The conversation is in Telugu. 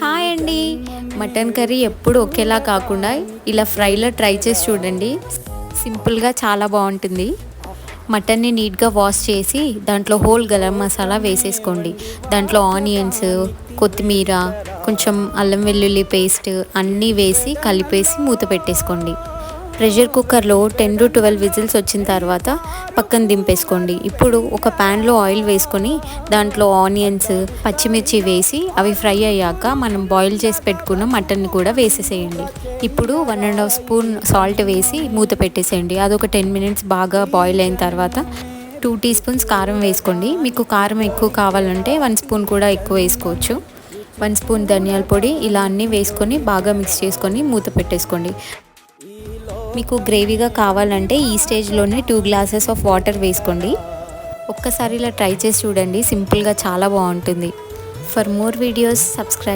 హాయ్ అండి. మటన్ కర్రీ ఎప్పుడు ఒకేలా కాకుండా ఇలా ఫ్రైలో ట్రై చేసి చూడండి. సింపుల్గా చాలా బాగుంటుంది. మటన్ని నీట్గా వాష్ చేసి దాంట్లో హోల్ గరం మసాలా వేసేసుకోండి. దాంట్లో ఆనియన్స్, కొత్తిమీర, కొంచెం అల్లం వెల్లుల్లి పేస్ట్ అన్నీ వేసి కలిపేసి మూత పెట్టేసుకోండి. ప్రెషర్ కుక్కర్లో 10 to 12 విజిల్స్ వచ్చిన తర్వాత పక్కన దింపేసుకోండి. ఇప్పుడు ఒక ప్యాన్లో ఆయిల్ వేసుకొని దాంట్లో ఆనియన్స్, పచ్చిమిర్చి వేసి అవి ఫ్రై అయ్యాక మనం బాయిల్ చేసి పెట్టుకున్న మటన్ని కూడా వేసేసేయండి. ఇప్పుడు 1.5 స్పూన్ సాల్ట్ వేసి మూత పెట్టేసేయండి. అదొక 10 మినిట్స్ బాగా బాయిల్ అయిన తర్వాత 2 టీ స్పూన్స్ కారం వేసుకోండి. మీకు కారం ఎక్కువ కావాలంటే 1 స్పూన్ కూడా ఎక్కువ వేసుకోవచ్చు. 1 స్పూన్ ధనియాల పొడి ఇలా అన్నీ వేసుకొని బాగా మిక్స్ చేసుకొని మూత పెట్టేసుకోండి. మీకు గ్రేవీగా కావాలంటే ఈ స్టేజ్లోనే 2 గ్లాసెస్ ఆఫ్ వాటర్ వేసుకోండి. ఒక్కసారి ఇలా ట్రై చేసి చూడండి. సింపుల్గా చాలా బాగుంటుంది. For more videos subscribe.